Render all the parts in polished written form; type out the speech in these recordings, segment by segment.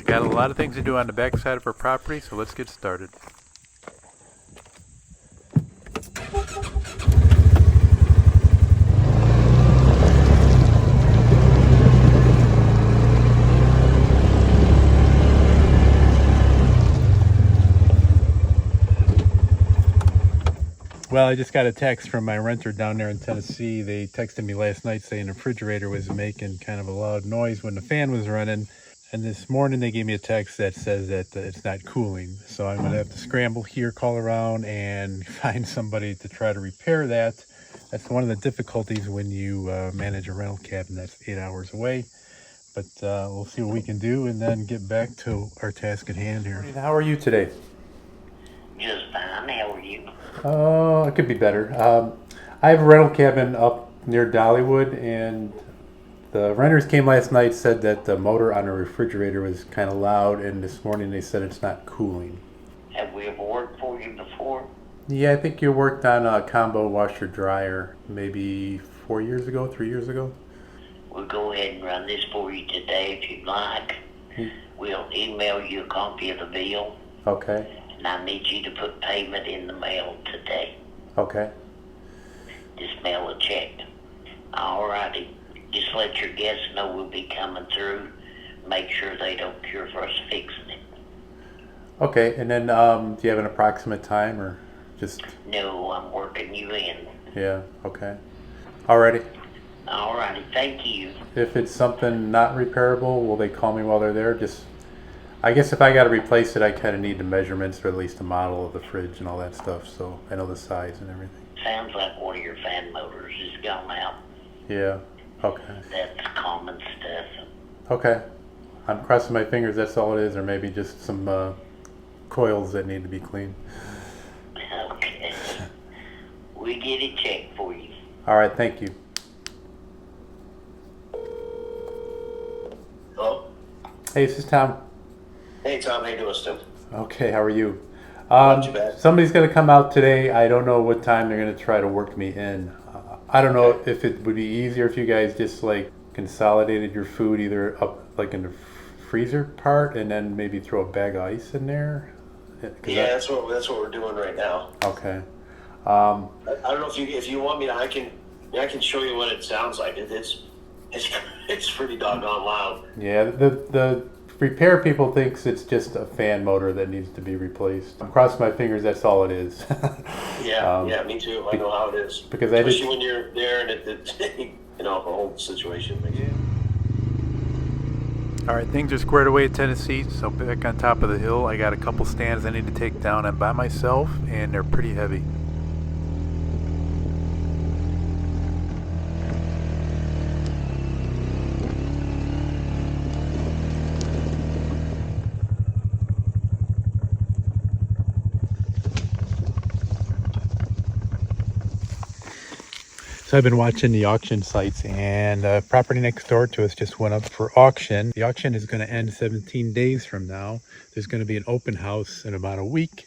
Got a lot of things to do on the back side of our property, so let's get started. Well, I just got a text from my renter down there in Tennessee. They texted me last night saying the refrigerator was making kind of a loud noise when the fan was running. And this morning they gave me a text that says that it's not cooling. So I'm going to have to scramble here, call around, and find somebody to try to repair that. That's one of the difficulties when you manage a rental cabin that's 8 hours away. But we'll see what we can do and then get back to our task at hand here. How are you today? Just fine. How are you? It could be better. I have a rental cabin up near Dollywood, and the renters came last night, said that the motor on the refrigerator was kind of loud, and this morning they said it's not cooling. Have we ever worked for you before? Yeah, I think you worked on a combo washer dryer maybe 4 years ago, 3 years ago. We'll go ahead and run this for you today if you'd like. We'll email you a copy of the bill. Okay. And I need you to put payment in the mail today. Okay. Just mail a check. Alrighty. Just let your guests know we'll be coming through. Make sure they don't care for us fixing it. Okay, and then do you have an approximate time or just? No, I'm working you in. Yeah, okay. Alrighty. Alrighty, thank you. If it's something not repairable, will they call me while they're there? I guess if I got to replace it, I kind of need the measurements or at least the model of the fridge and all that stuff, so I know the size and everything. Sounds like one of your fan motors has gone out. Yeah, okay. That's common stuff. Okay. I'm crossing my fingers that's all it is, or maybe just some coils that need to be cleaned. Okay. We get it checked for you. All right, thank you. Hello? Hey, this is Tom. Hey, Tom. How you doing, Stu? Okay, how are you? Not too bad. Somebody's going to come out today. I don't know what time they're going to try to work me in. I don't know if it would be easier if you guys just like consolidated your food either up like in the freezer part and then maybe throw a bag of ice in there. Yeah, that's what we're doing right now. Okay. I don't know if you want me to. I can show you what it sounds like. It's pretty doggone loud. Yeah, the repair people thinks it's just a fan motor that needs to be replaced. I'm crossing my fingers. That's all it is. Yeah, me too. I know how it is. Because especially when you're there and the whole situation. All right, things are squared away at Tennessee, so back on top of the hill, I got a couple stands I need to take down. I'm by myself, and they're pretty heavy. So I've been watching the auction sites, and property next door to us just went up for auction. The auction is going to end 17 days from now. There's going to be an open house in about a week.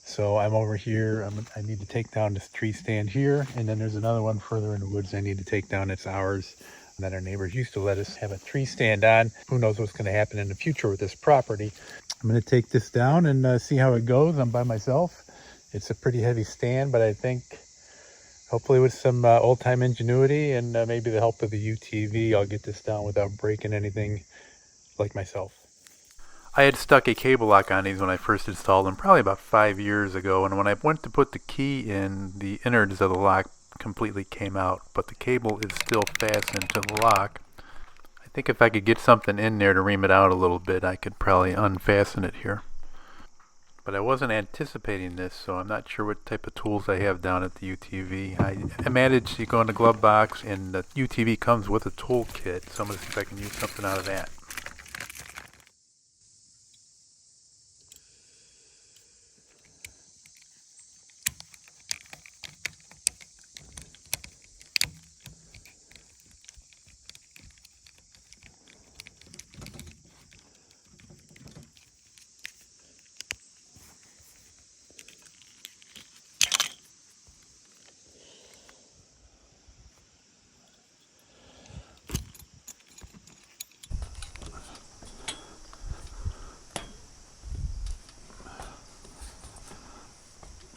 So I'm over here. I need to take down this tree stand here, and then there's another one further in the woods I need to take down. It's ours that our neighbors used to let us have a tree stand on. Who knows what's going to happen in the future with this property. I'm going to take this down and see how it goes. I'm by myself. It's a pretty heavy stand, but I think hopefully with some old-time ingenuity and maybe the help of the UTV, I'll get this down without breaking anything like myself. I had stuck a cable lock on these when I first installed them, probably about 5 years ago, and when I went to put the key in, the innards of the lock completely came out, but the cable is still fastened to the lock. I think if I could get something in there to ream it out a little bit, I could probably unfasten it here. But I wasn't anticipating this, so I'm not sure what type of tools I have down at the UTV. I managed to go in the glove box, and the UTV comes with a tool kit, so I'm going to see if I can use something out of that.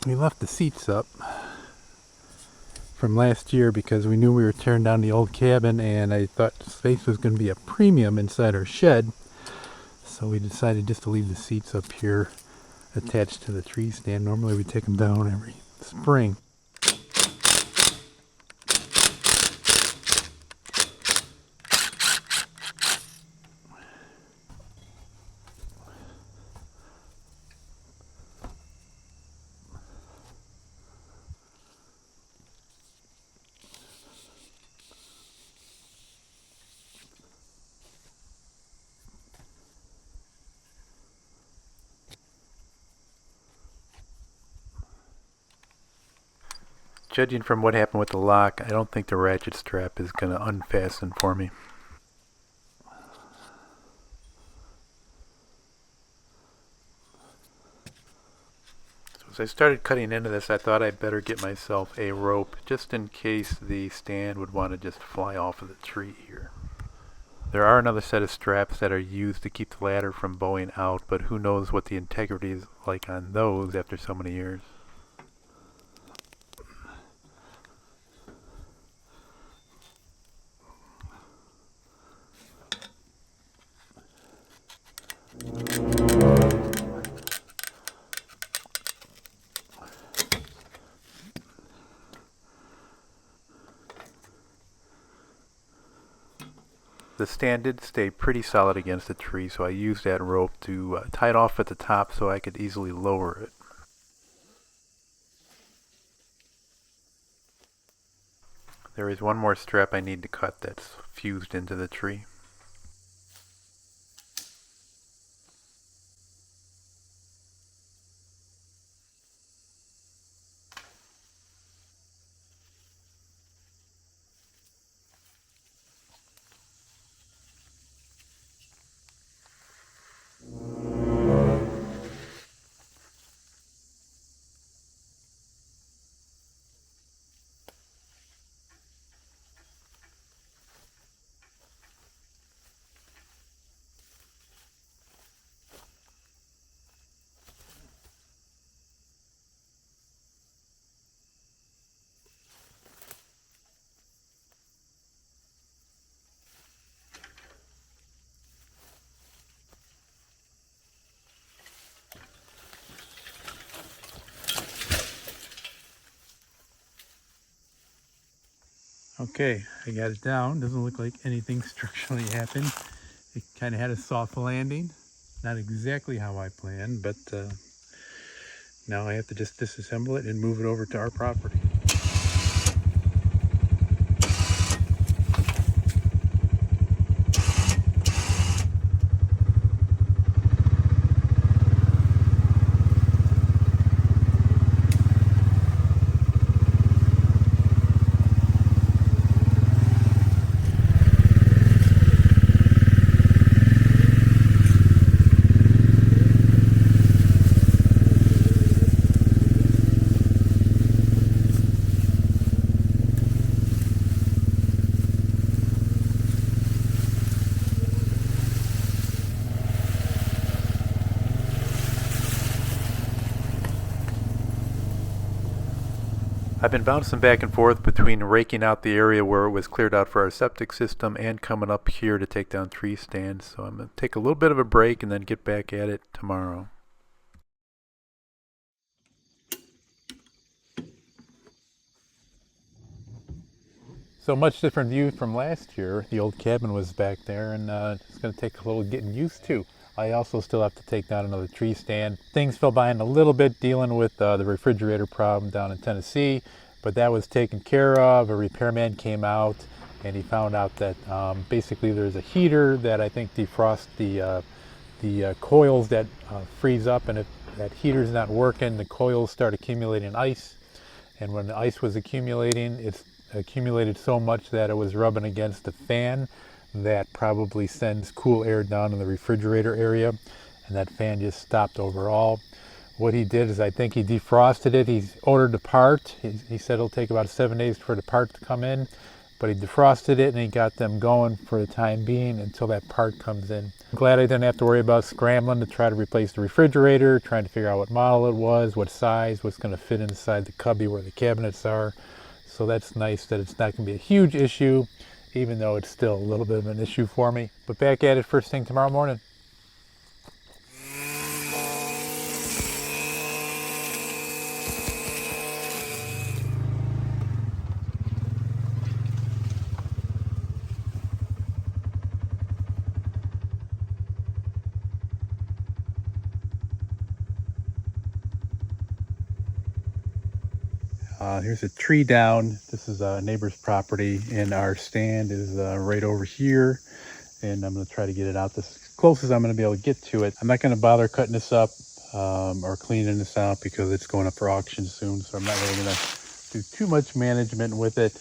We left the seats up from last year because we knew we were tearing down the old cabin, and I thought space was going to be a premium inside our shed. So we decided just to leave the seats up here attached to the tree stand. Normally we take them down every spring. Judging from what happened with the lock, I don't think the ratchet strap is going to unfasten for me. So as I started cutting into this, I thought I'd better get myself a rope just in case the stand would want to just fly off of the tree here. There are another set of straps that are used to keep the ladder from bowing out, but who knows what the integrity is like on those after so many years. The stand did stay pretty solid against the tree, so I used that rope to tie it off at the top so I could easily lower it. There is one more strap I need to cut that's fused into the tree. Okay, I got it down. Doesn't look like anything structurally happened. It kind of had a soft landing. Not exactly how I planned, but now I have to just disassemble it and move it over to our property. I've been bouncing back and forth between raking out the area where it was cleared out for our septic system and coming up here to take down tree stands. So I'm going to take a little bit of a break and then get back at it tomorrow. So much different view from last year. The old cabin was back there, and it's going to take a little getting used to. I also still have to take down another tree stand. Things fell behind a little bit dealing with the refrigerator problem down in Tennessee, but that was taken care of. A repairman came out and he found out that basically there's a heater that I think defrosts the coils that freeze up, and if that heater's not working, the coils start accumulating ice, and when the ice was accumulating, it's accumulated so much that it was rubbing against the fan that probably sends cool air down in the refrigerator area, and that fan just stopped overall. What he did is I think he defrosted it. He's ordered the part. He said it'll take about 7 days for the part to come in, but he defrosted it and he got them going for the time being until that part comes in. I'm glad I didn't have to worry about scrambling to try to replace the refrigerator, trying to figure out what model it was, what size, what's going to fit inside the cubby where the cabinets are. So that's nice that it's not going to be a huge issue, even though it's still a little bit of an issue for me. But back at it first thing tomorrow morning. Here's a tree down. This is a neighbor's property, and our stand is right over here. And I'm going to try to get it out as close as I'm going to be able to get to it. I'm not going to bother cutting this up or cleaning this out because it's going up for auction soon. So I'm not really going to do too much management with it.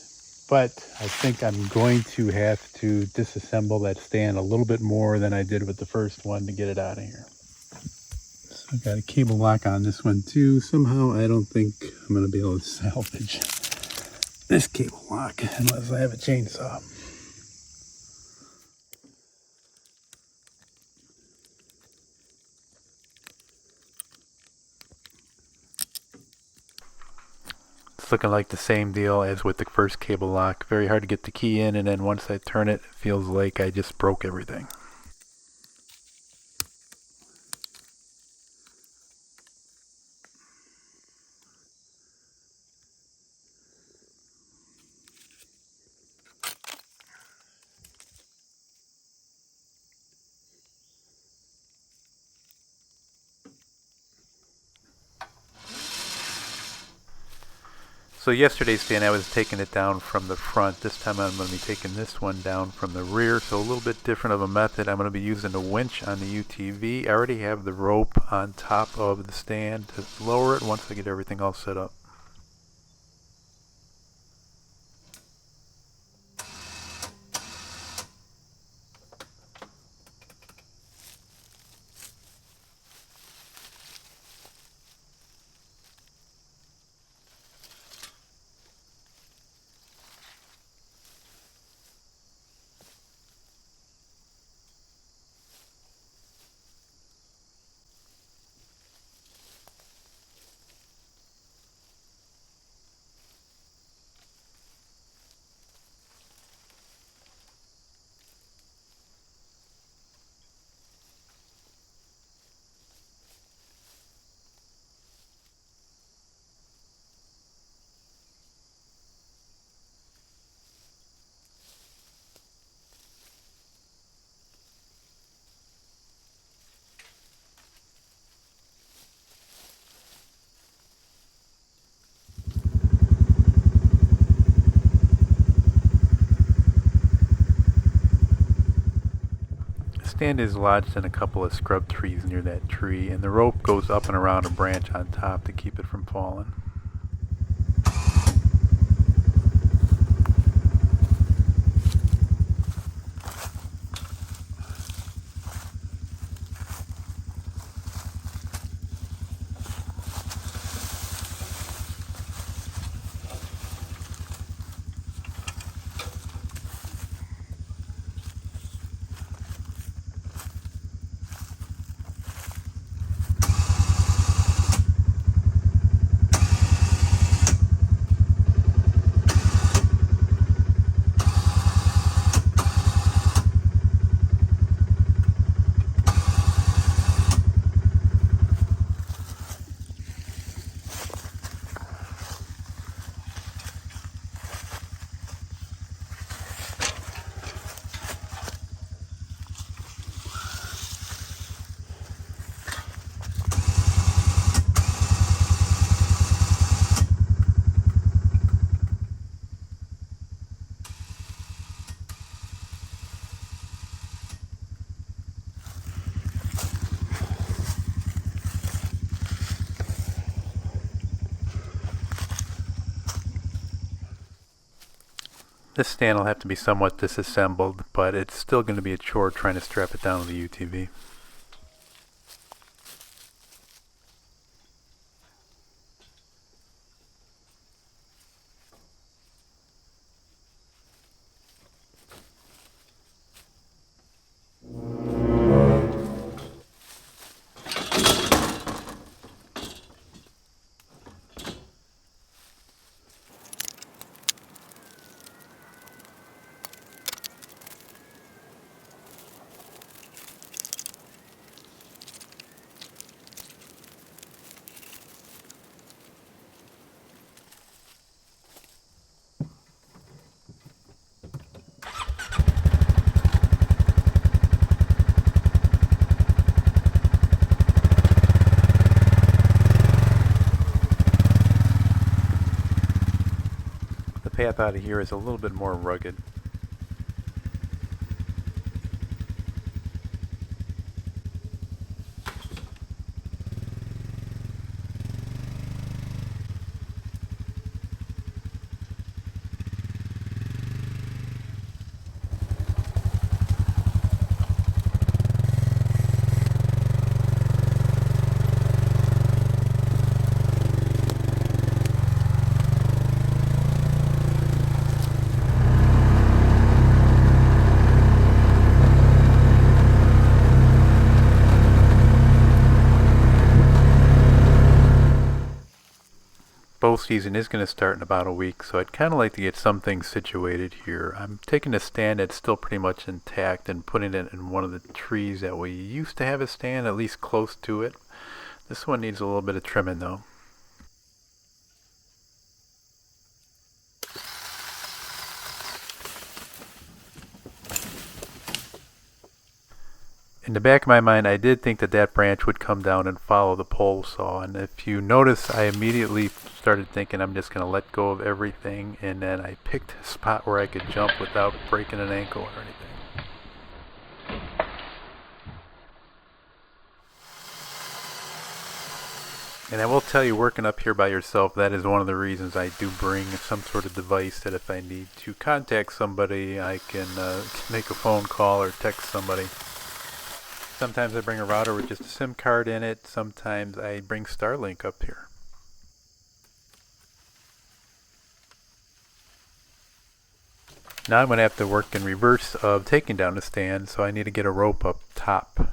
But I think I'm going to have to disassemble that stand a little bit more than I did with the first one to get it out of here. So I've got a cable lock on this one too. Somehow I don't think I'm going to be able to salvage this cable lock unless I have a chainsaw. It's looking like the same deal as with the first cable lock. Very hard to get the key in, and then once I turn it, it feels like I just broke everything. So yesterday's stand I was taking it down from the front. This time I'm going to be taking this one down from the rear. So a little bit different of a method. I'm going to be using a winch on the UTV. I already have the rope on top of the stand to lower it once I get everything all set up. The stand is lodged in a couple of scrub trees near that tree, and the rope goes up and around a branch on top to keep it from falling. This stand will have to be somewhat disassembled, but it's still going to be a chore trying to strap it down to the UTV. path out of here is a little bit more rugged. Bow season is going to start in about a week, so I'd kind of like to get some things situated here. I'm taking a stand that's still pretty much intact and putting it in one of the trees that we used to have a stand, at least close to it. This one needs a little bit of trimming though. In the back of my mind, I did think that that branch would come down and follow the pole saw, and if you notice, I immediately started thinking I'm just going to let go of everything, and then I picked a spot where I could jump without breaking an ankle or anything. And I will tell you, working up here by yourself, that is one of the reasons I do bring some sort of device that if I need to contact somebody, I can make a phone call or text somebody. Sometimes I bring a router with just a SIM card in it. Sometimes I bring Starlink up here. Now I'm going to have to work in reverse of taking down the stand, so I need to get a rope up top.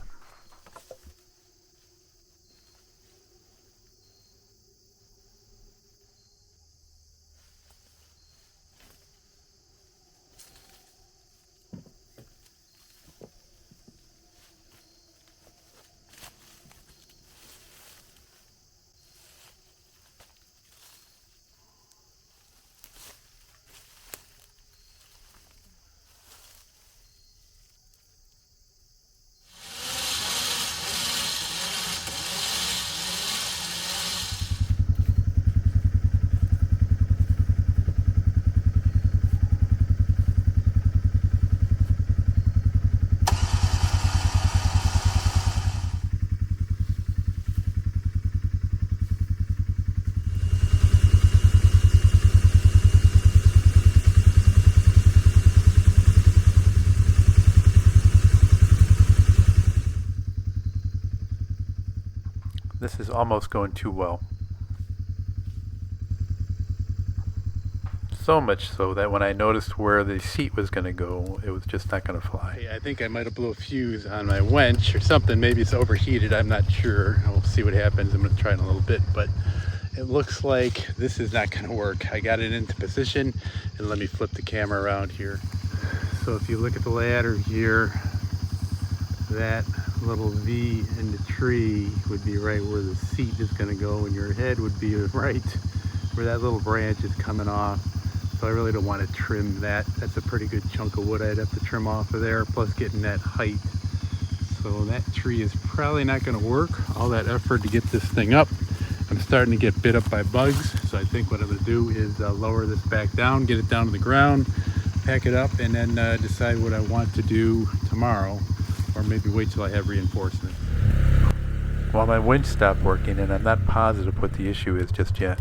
This is almost going too well. So much so that when I noticed where the seat was going to go, it was just not going to fly. Hey, I think I might have blew a fuse on my winch or something. Maybe it's overheated. I'm not sure. We'll see what happens. I'm going to try in a little bit, but it looks like this is not going to work. I got it into position, and let me flip the camera around here. So if you look at the ladder here, that little V in the tree would be right where the seat is going to go, and your head would be right where that little branch is coming off. So I really don't want to trim that. That's a pretty good chunk of wood I'd have to trim off of there, plus getting that height. So that tree is probably not going to work. All that effort to get this thing up. I'm starting to get bit up by bugs, so I think what I'm going to do is lower this back down, get it down to the ground, pack it up, and then decide what I want to do tomorrow, or maybe wait till I have reinforcement. Well, my winch stopped working, and I'm not positive what the issue is just yet.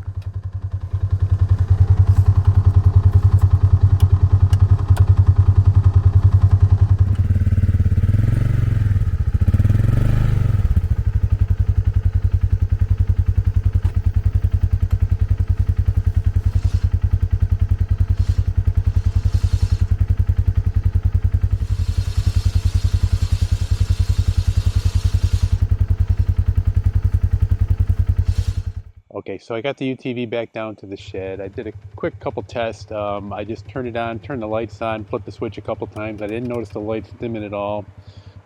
Okay, so I got the UTV back down to the shed. I did a quick couple tests. I just turned it on, turned the lights on, flipped the switch a couple times. I didn't notice the lights dimming at all.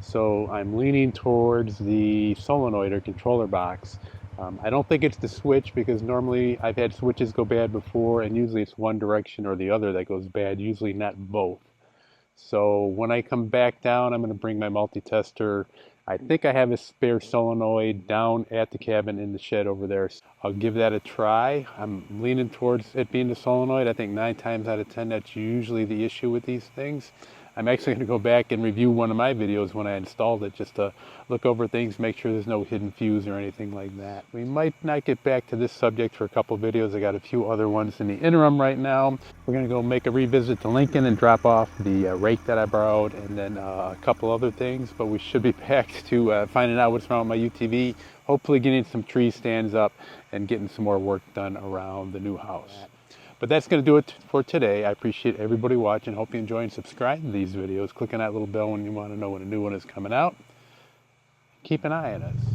So I'm leaning towards the solenoid or controller box. I don't think it's the switch, because normally I've had switches go bad before, and usually it's one direction or the other that goes bad, usually not both. So when I come back down, I'm going to bring my multi-tester I think I have a spare solenoid down at the cabin in the shed over there. I'll give that a try. I'm leaning towards it being the solenoid. I think 9 times out of 10 that's usually the issue with these things. I'm actually going to go back and review one of my videos when I installed it, just to look over things, make sure there's no hidden fuse or anything like that. We might not get back to this subject for a couple videos. I got a few other ones in the interim right now. We're going to go make a revisit to Lincoln and drop off the rake that I borrowed, and then a couple other things, but we should be back to finding out what's wrong with my UTV, hopefully getting some tree stands up and getting some more work done around the new house. But that's going to do it for today. I appreciate everybody watching. Hope you enjoy and subscribe to these videos. Click on that little bell when you want to know when a new one is coming out. Keep an eye on us.